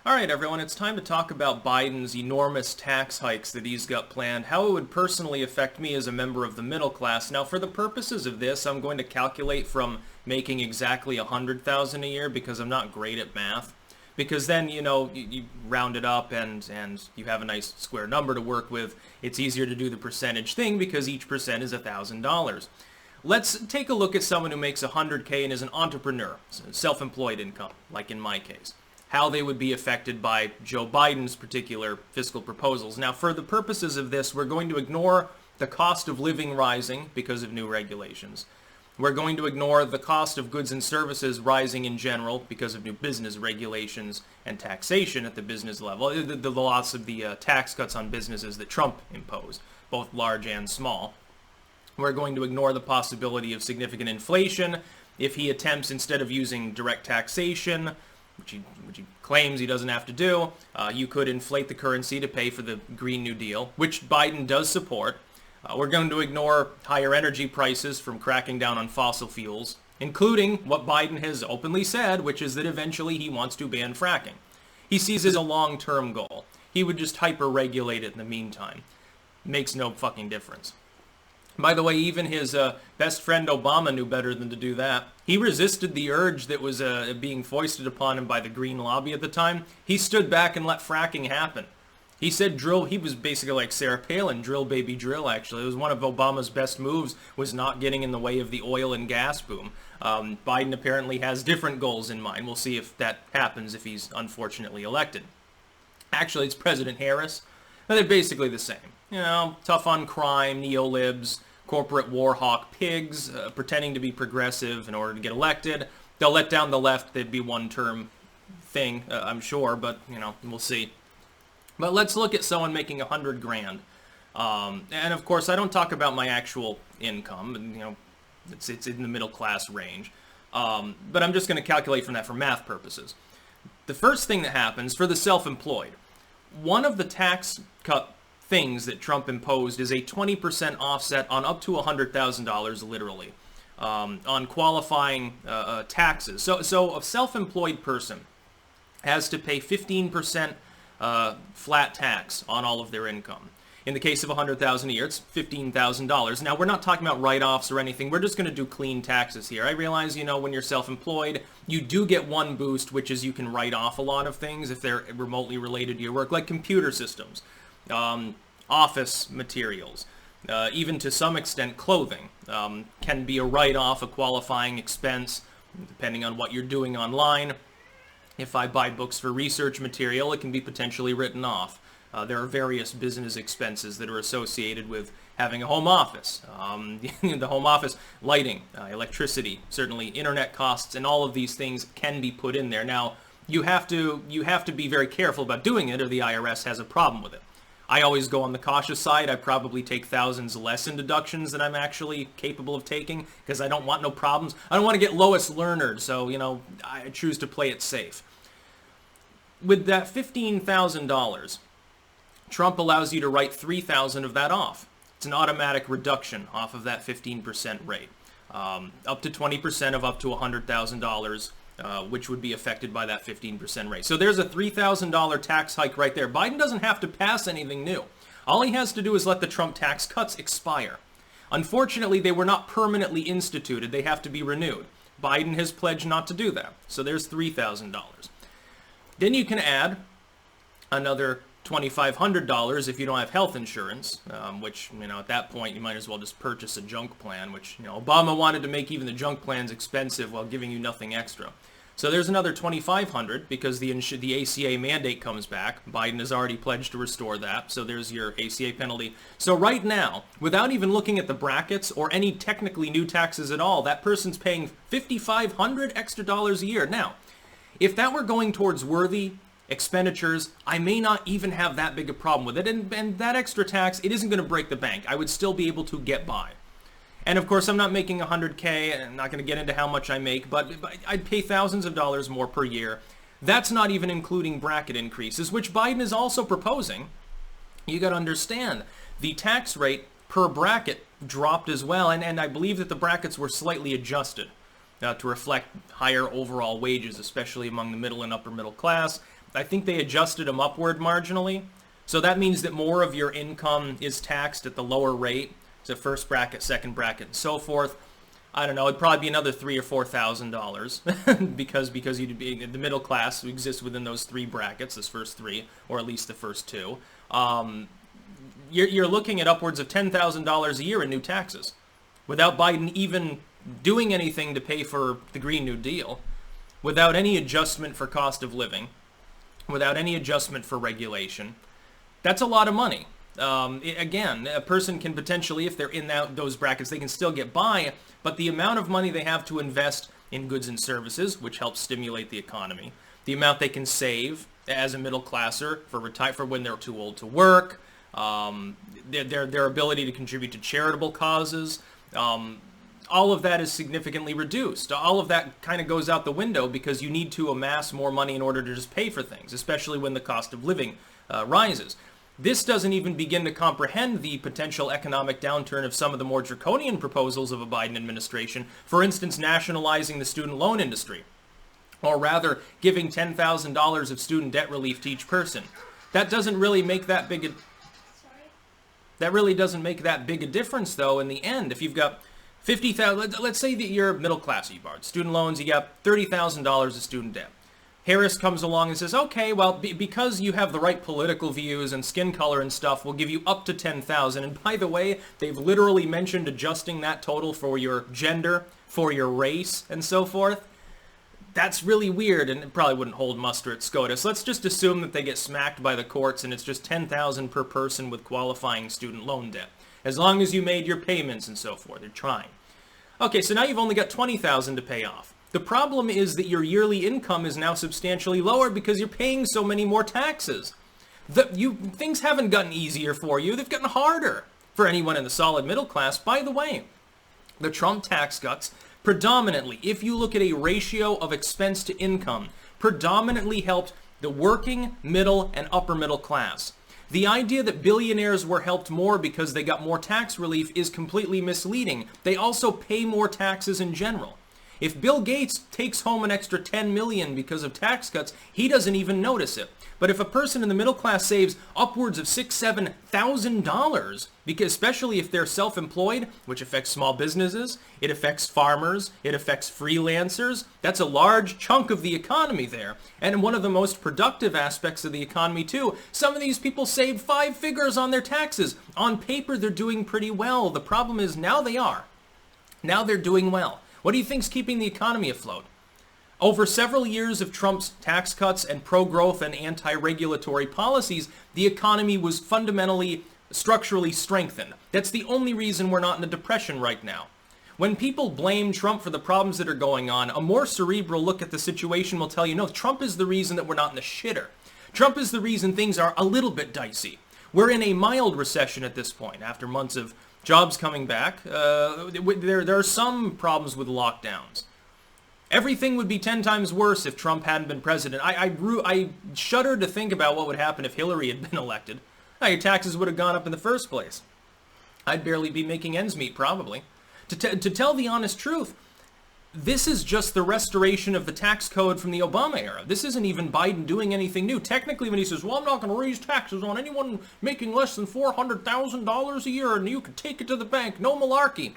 Alright everyone, it's time to talk about Biden's enormous tax hikes that he's got planned, how it would personally affect me as a member of the middle class. Now for the purposes of this, I'm going to calculate from making exactly $100,000 a year because I'm not great at math. Because then, you round it up and you have a nice square number to work with. It's easier to do the percentage thing because each percent is $1,000. Let's take a look at someone who makes $100K and is an entrepreneur, self-employed income, like in my case. How they would be affected by Joe Biden's particular fiscal proposals. Now, for the purposes of this, we're going to ignore the cost of living rising because of new regulations. We're going to ignore the cost of goods and services rising in general because of new business regulations and taxation at the business level, the loss of the tax cuts on businesses that Trump imposed, both large and small. We're going to ignore the possibility of significant inflation if he attempts, instead of using direct taxation, which he claims he doesn't have to do, you could inflate the currency to pay for the Green New Deal, which Biden does support. We're going to ignore higher energy prices from cracking down on fossil fuels, including what Biden has openly said, which is that eventually he wants to ban fracking. He sees it as a long-term goal. He would just hyper-regulate it in the meantime. Makes no fucking difference. By the way, even his best friend Obama knew better than to do that. He resisted the urge that was being foisted upon him by the Green Lobby at the time. He stood back and let fracking happen. He said drill, he was basically like Sarah Palin, drill baby drill actually. It was one of Obama's best moves, was not getting in the way of the oil and gas boom. Biden apparently has different goals in mind. We'll see if that happens if he's unfortunately elected. Actually, it's President Harris. They're basically the same. Tough on crime, neo-libs, corporate war hawk pigs, pretending to be progressive in order to get elected. They'll let down the left. They'd be one-term thing, I'm sure, but, we'll see. But let's look at someone making $100 grand. And, of course, I don't talk about my actual income. It's in the middle-class range. But I'm just going to calculate from that for math purposes. The first thing that happens for the self-employed, one of the tax cut things that Trump imposed is a 20% offset on up to $100,000, literally, on qualifying taxes. So a self-employed person has to pay 15% flat tax on all of their income. In the case of $100,000 a year, it's $15,000. Now, we're not talking about write-offs or anything. We're just going to do clean taxes here. I realize, when you're self-employed, you do get one boost, which is you can write off a lot of things if they're remotely related to your work, like computer systems. Office materials, even to some extent clothing, can be a write-off, a qualifying expense, depending on what you're doing online. If I buy books for research material, it can be potentially written off. There are various business expenses that are associated with having a home office. The home office, lighting, electricity, certainly internet costs, and all of these things can be put in there. Now, you have to be very careful about doing it, or the IRS has a problem with it. I always go on the cautious side. I probably take thousands less in deductions than I'm actually capable of taking because I don't want no problems. I don't want to get Lois Lerner, so, I choose to play it safe. With that $15,000, Trump allows you to write $3,000 of that off. It's an automatic reduction off of that 15% rate, up to 20% of up to $100,000. Which would be affected by that 15% rate. So there's a $3,000 tax hike right there. Biden doesn't have to pass anything new. All he has to do is let the Trump tax cuts expire. Unfortunately, they were not permanently instituted. They have to be renewed. Biden has pledged not to do that. So there's $3,000. Then you can add another $2,500 if you don't have health insurance, which, at that point you might as well just purchase a junk plan, which, Obama wanted to make even the junk plans expensive while giving you nothing extra. So there's another $2,500 because the ACA mandate comes back. Biden has already pledged to restore that, so there's your ACA penalty. So right now, without even looking at the brackets or any technically new taxes at all, that person's paying $5,500 extra dollars a year. Now, if that were going towards worthy expenditures, I may not even have that big a problem with it, and that extra tax, it isn't going to break the bank. I would still be able to get by. And of course, I'm not making $100K, and I'm not going to get into how much I make, but I'd pay thousands of dollars more per year. That's not even including bracket increases, which Biden is also proposing. You got to understand, the tax rate per bracket dropped as well, and I believe that the brackets were slightly adjusted to reflect higher overall wages, especially among the middle and upper middle class. I think they adjusted them upward marginally. So that means that more of your income is taxed at the lower rate. So first bracket, second bracket, and so forth. I don't know, it'd probably be another $3,000 or $4,000 because you'd be the middle class who exists within those three brackets, those first three, or at least the first two. You're looking at upwards of $10,000 a year in new taxes without Biden even doing anything to pay for the Green New Deal, without any adjustment for cost of living, without any adjustment for regulation. That's a lot of money. Again, a person can potentially, if they're in those brackets, they can still get by, but the amount of money they have to invest in goods and services, which helps stimulate the economy, the amount they can save as a middle classer for when they're too old to work, their ability to contribute to charitable causes, all of that is significantly reduced. All of that kind of goes out the window because you need to amass more money in order to just pay for things, especially when the cost of living rises. This doesn't even begin to comprehend the potential economic downturn of some of the more draconian proposals of a Biden administration, for instance, nationalizing the student loan industry, or rather giving $10,000 of student debt relief to each person. That doesn't really make that big a difference, though, in the end. If you've got $50,000, let's say that you're middle class, you borrowed student loans, you got $30,000 of student debt. Harris comes along and says, okay, well, because you have the right political views and skin color and stuff, we'll give you up to $10,000. And by the way, they've literally mentioned adjusting that total for your gender, for your race, and so forth. That's really weird, and it probably wouldn't hold muster at SCOTUS. Let's just assume that they get smacked by the courts and it's just $10,000 per person with qualifying student loan debt, as long as you made your payments and so forth. They're trying. Okay, so now you've only got $20,000 to pay off. The problem is that your yearly income is now substantially lower because you're paying so many more taxes. Things haven't gotten easier for you. They've gotten harder for anyone in the solid middle class. By the way, the Trump tax cuts predominantly, if you look at a ratio of expense to income, predominantly helped the working, middle, and upper middle class. The idea that billionaires were helped more because they got more tax relief is completely misleading. They also pay more taxes in general. If Bill Gates takes home an extra $10 million because of tax cuts, he doesn't even notice it. But if a person in the middle class saves upwards of $6,000, $7,000, because especially if they're self-employed, which affects small businesses, it affects farmers, it affects freelancers, that's a large chunk of the economy there. And one of the most productive aspects of the economy too, some of these people save 5 figures on their taxes. On paper, they're doing pretty well. The problem is now they are. Now they're doing well. What do you think's keeping the economy afloat? Over several years of Trump's tax cuts and pro-growth and anti-regulatory policies, the economy was fundamentally, structurally strengthened. That's the only reason we're not in a depression right now. When people blame Trump for the problems that are going on, a more cerebral look at the situation will tell you, no, Trump is the reason that we're not in the shitter. Trump is the reason things are a little bit dicey. We're in a mild recession at this point, after months of jobs coming back. There are some problems with lockdowns. Everything would be 10 times worse if Trump hadn't been president. I shudder to think about what would happen if Hillary had been elected. Now, your taxes would have gone up in the first place. I'd barely be making ends meet, probably. To tell the honest truth, this is just the restoration of the tax code from the Obama era. This isn't even Biden doing anything new. Technically, when he says, well, I'm not going to raise taxes on anyone making less than $400,000 a year and you can take it to the bank, no malarkey.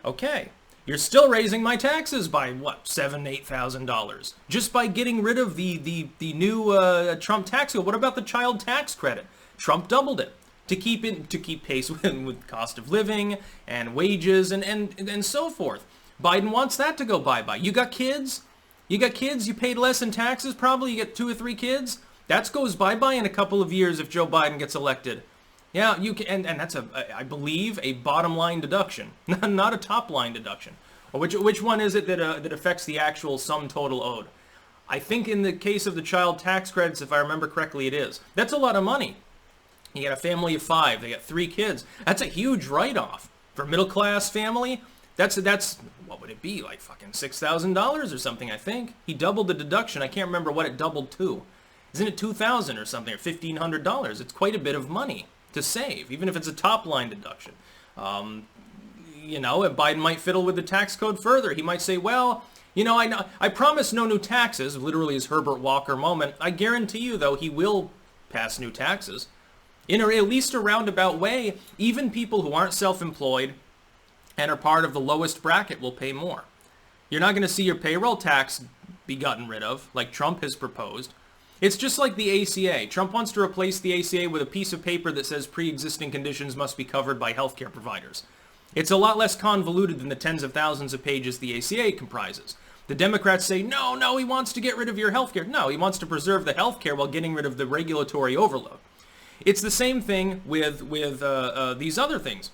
Okay. You're still raising my taxes by, what, $7,000, $8,000? Just by getting rid of the new Trump tax code. What about the child tax credit? Trump doubled it to keep pace with cost of living and wages and so forth. Biden wants that to go bye-bye. You got kids? You paid less in taxes probably? You get 2 or 3 kids? That goes bye-bye in a couple of years if Joe Biden gets elected. Yeah, you can, and that's I believe, a bottom line deduction, not a top line deduction. Or which one is it that affects the actual sum total owed? I think in the case of the child tax credits, if I remember correctly, it is. That's a lot of money. You got a family of 5, they got 3 kids. That's a huge write-off for a middle class family. That's what would it be, like fucking $6,000 or something? I think he doubled the deduction. I can't remember what it doubled to. Isn't it $2,000 or something, or $1,500? It's quite a bit of money to save, even if it's a top-line deduction. And Biden might fiddle with the tax code further. He might say, well, You know, I promise no new taxes, literally his Herbert Walker moment. I guarantee you, though, he will pass new taxes. In at least a roundabout way, even people who aren't self-employed and are part of the lowest bracket will pay more. You're not going to see your payroll tax be gotten rid of, like Trump has proposed. It's just like the ACA. Trump wants to replace the ACA with a piece of paper that says pre-existing conditions must be covered by healthcare providers. It's a lot less convoluted than the tens of thousands of pages the ACA comprises. The Democrats say, no, he wants to get rid of your healthcare. No, he wants to preserve the healthcare while getting rid of the regulatory overload. It's the same thing with these other things.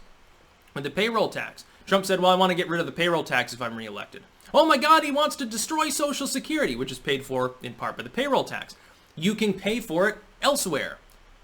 With the payroll tax. Trump said, well, I want to get rid of the payroll tax if I'm reelected. Oh my God, he wants to destroy Social Security, which is paid for in part by the payroll tax. You can pay for it elsewhere.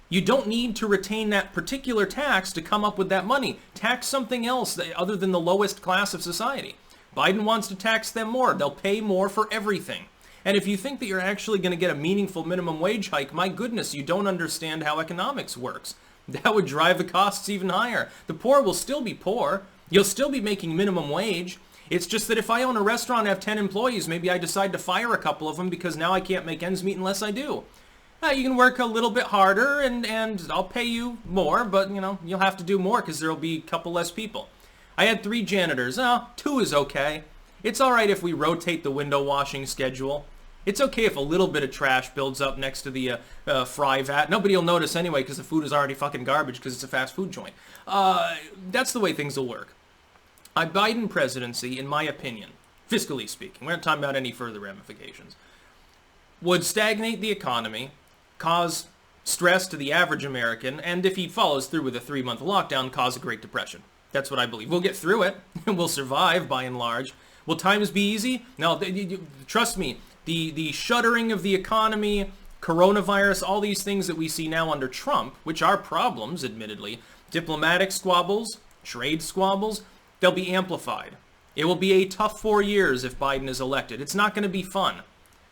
You don't need to retain that particular tax to come up with that money. Tax something else other than the lowest class of society. Biden wants to tax them more. They'll pay more for everything. And if you think that you're actually going to get a meaningful minimum wage hike, my goodness, you don't understand how economics works. That would drive the costs even higher. The poor will still be poor. You'll still be making minimum wage. It's just that if I own a restaurant and have 10 employees, maybe I decide to fire a couple of them because now I can't make ends meet unless I do. You can work a little bit harder and I'll pay you more, but you'll have to do more because there'll be a couple less people. I had 3 janitors. 2 is okay. It's all right if we rotate the window washing schedule. It's okay if a little bit of trash builds up next to the fry vat. Nobody will notice anyway because the food is already fucking garbage because it's a fast food joint. That's the way things will work. A Biden presidency, in my opinion, fiscally speaking, we're not talking about any further ramifications, would stagnate the economy, cause stress to the average American, and if he follows through with a 3-month lockdown, cause a Great Depression. That's what I believe. We'll get through it. We'll survive, by and large. Will times be easy? No, trust me. The shuttering of the economy, coronavirus, all these things that we see now under Trump, which are problems, admittedly, diplomatic squabbles, trade squabbles, they'll be amplified. It will be a tough 4 years if Biden is elected. It's not going to be fun.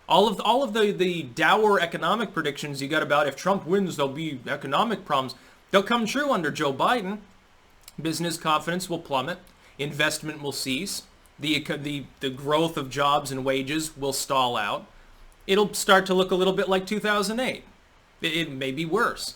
All of the dour economic predictions you got about if Trump wins, there'll be economic problems. They'll come true under Joe Biden. Business confidence will plummet. Investment will cease. The growth of jobs and wages will stall out. It'll start to look a little bit like 2008. It may be worse.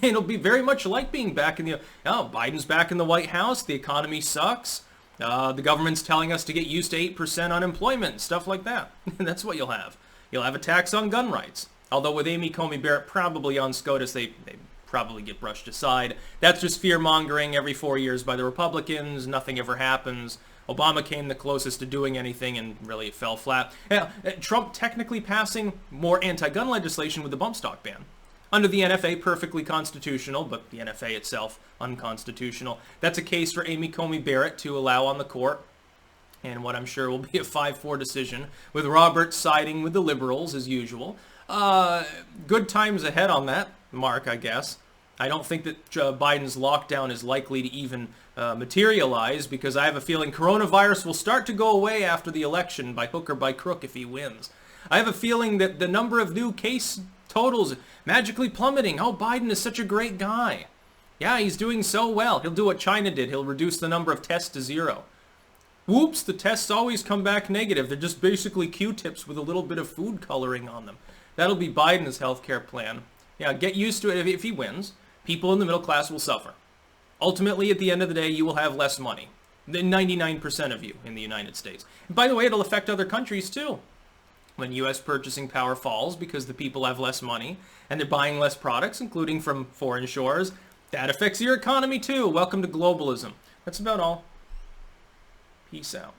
It'll be very much like being back in Biden's back in the White House. The economy sucks. The government's telling us to get used to 8% unemployment and stuff like that. That's what you'll have. You'll have a tax on gun rights. Although with Amy Coney Barrett probably on SCOTUS, they probably get brushed aside. That's just fear-mongering every 4 years by the Republicans. Nothing ever happens. Obama came the closest to doing anything and really it fell flat. Trump technically passing more anti-gun legislation with the bump stock ban. Under the NFA, perfectly constitutional, but the NFA itself unconstitutional. That's a case for Amy Coney Barrett to allow on the court, and what I'm sure will be a 5-4 decision, with Roberts siding with the liberals, as usual. Good times ahead on that mark, I guess. I don't think that Biden's lockdown is likely to even materialize, because I have a feeling coronavirus will start to go away after the election, by hook or by crook, if he wins. I have a feeling that the number of new case totals magically plummeting. Oh, Biden is such a great guy. Yeah, he's doing so well. He'll do what China did. He'll reduce the number of tests to 0. Whoops, the tests always come back negative. They're just basically Q-tips with a little bit of food coloring on them. That'll be Biden's healthcare plan. Yeah, get used to it. If he wins, people in the middle class will suffer. Ultimately, at the end of the day, you will have less money than 99% of you in the United States. And by the way, it'll affect other countries too. When U.S. purchasing power falls because the people have less money and they're buying less products, including from foreign shores, that affects your economy too. Welcome to globalism. That's about all. Peace out.